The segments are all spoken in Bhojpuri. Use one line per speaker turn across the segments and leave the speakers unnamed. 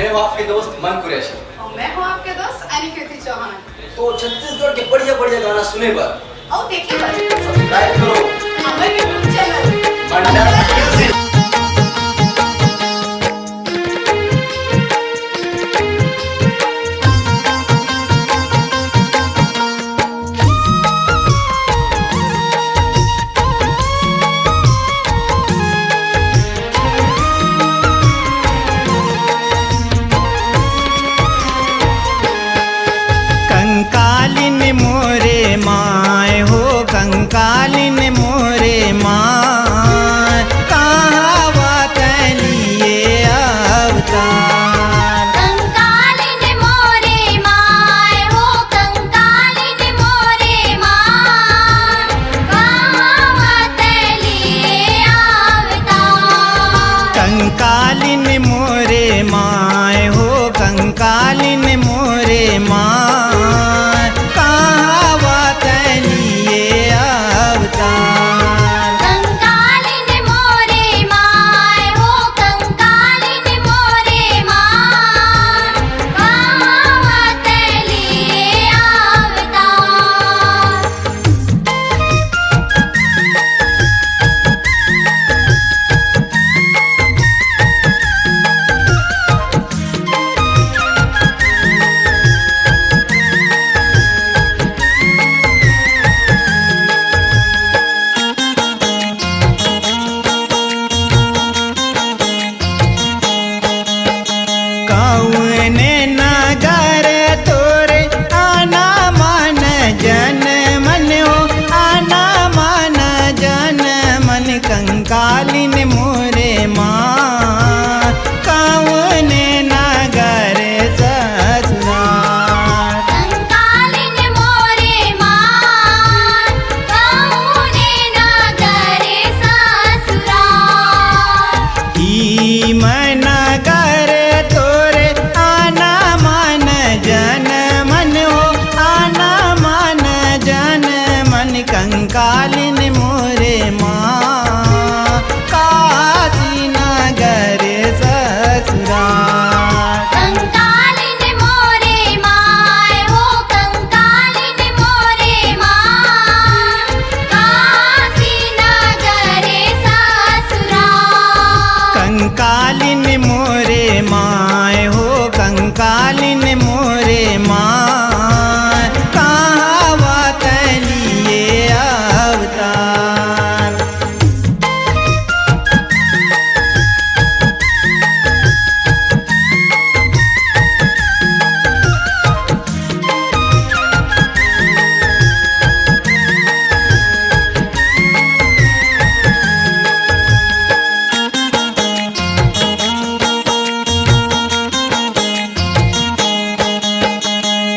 मैं हूँ आपके दोस्त मन कुरैशी।
और मैं हूँ आपके दोस्त अनिकेत चौहान।
तो छत्तीसगढ़ के बढ़िया बढ़िया गाना सुने पर
और देखिए
सब्सक्राइब करो
हमारे यूट्यूब चैनल
मंडल म्यूजिक।
कंकालिन मोरे माय हो कंकालिन मोरे माय कहावत लिए अवतार।
कंकालिन मोरे माय हो कंकालिन मोरे माय कहावत लिए अवतार।
कंकालिन मोरे माय हो कंकालिन मोरे माय कहावत लिए अवतार।
कंकालिन मोरे माय हो कंकालिन मोरे माय कहावत लिए अवतार।
कौने नगर तोरे आना मन जन मन हो आना मन जन मन कंकालिन मोरे माँ कौने नगर ससुराल।
कंकालिन मोरे माय कौने नगरे ससुराल।
ई नगर तोरे आना मन जन मन हो आना मन जन मन कंकालिन मोरे माँ काशी नगर ससुराल।
कंकालिन मोरे माय हो कंकालिन मोरे माय काशी नगरे ससुराल।
कंकालिन मोरे माय हो कंकालिन मोरे माय कहावत लिए अवतार।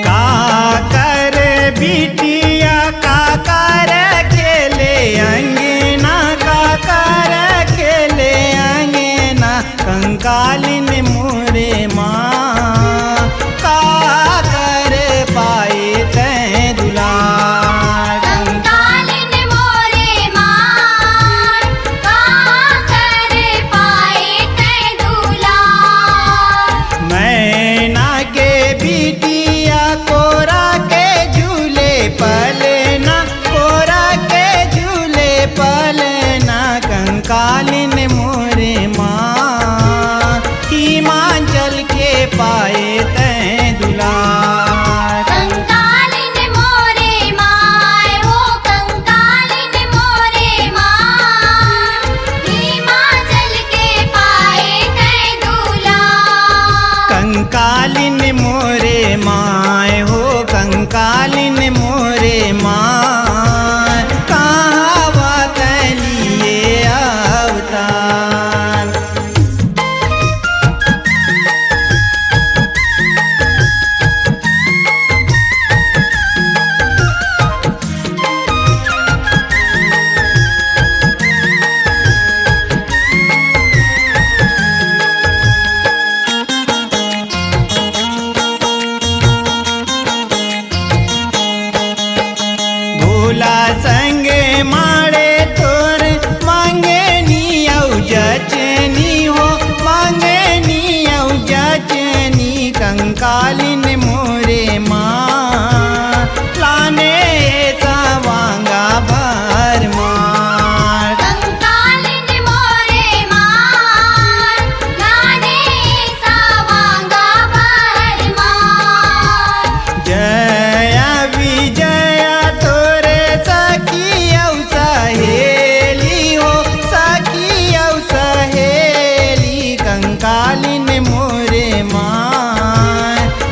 काकर बिटिया काकर खेले अंगना काकर खेले अंगना कंकालिन मोरे माँ काकर पाए तै दुलार।
कंकालिन मोरे माय काकर पाए तै दुलार।
मैना के बिटिया कोरा के झूले पलना कोरा के झूले पलना कंकालिन मोरे माँ हिमाचल के पाए तै दुलार।
कंकालिन मोरे माय हो कंकालिन मोरे माय हिमाचल के पाए तै दुलार।
कंकालिन मोरे माय हो कंकालिन मोरे माय कहावत लिए अवतार। कंकालिन मोरे माँ लाने सा वांगा भर मार
कंकालिन मोरे मार लाने सावांगा भरमार
जया विजया तोरे सखी औ सहेली हो सखी औ सहेली कंकालिन मोरे माँ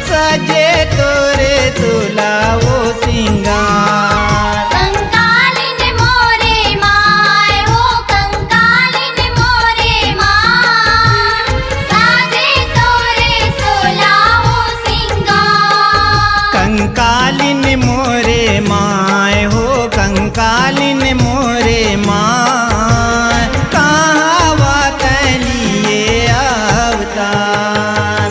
सजे तोरे तुलावो सिंगार
कंकालिन मोरे माय हो कंकालिन मोरे मार साजे तोरे सोलाओ सिंगार
कंकालिन मोरे माय हो कंकालिन मोरे माय कहावा तलिए अवतार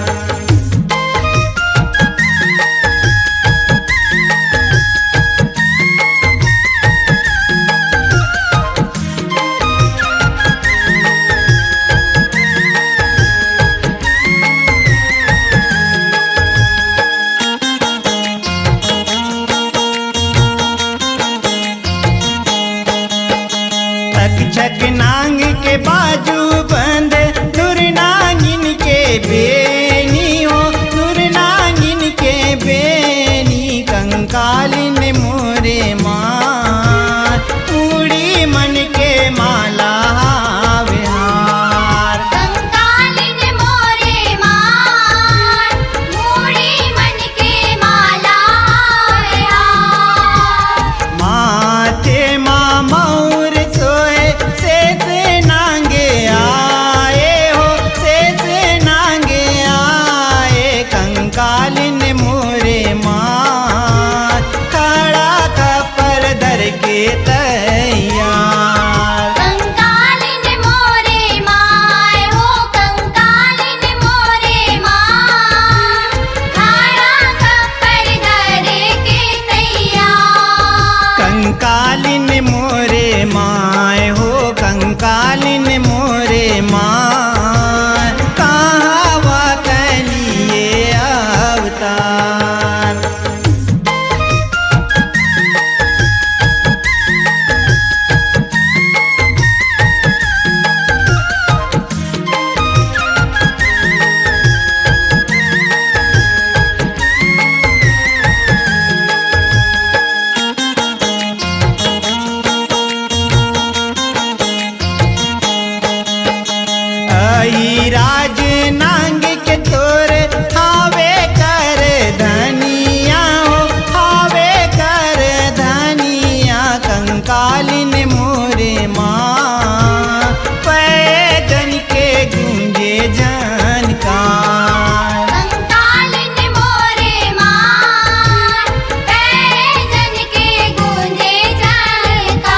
तक्षक नांग के बाजू बंद दुर्नागिन के बेनी हो दुर्नागिन के बेनी कंकालिन मोरे माँ उड़ी मन के माला विहार
कंकालिन मोरे मार मूड़ी मन के माला विहार
माथे माँ मौर सोए से नांगे आए हो से नांगे आए कंकालिन मोरे माँ खड़ा कपर धर के तैयार
कंकालिन मोरे माय हो कंकालिन मोरे मार खाड़ा कपर धरे के तैयार
कंकालिन मोरे माय हो कंकालिन मोरे माँ कहावा तलिए अवतार आई राज नांग के तोरे हावे कर धनिया हो हावे कर धनिया कंकालिन मोरे माँ पैजन के गूंजे जनकार
कंकालिन मोरे मार पैजन के गूंजे झनकार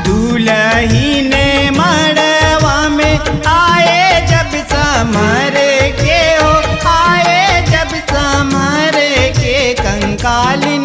दुलहीन मड़वा में आए जब समर के हो आए जब समर के कंकालिन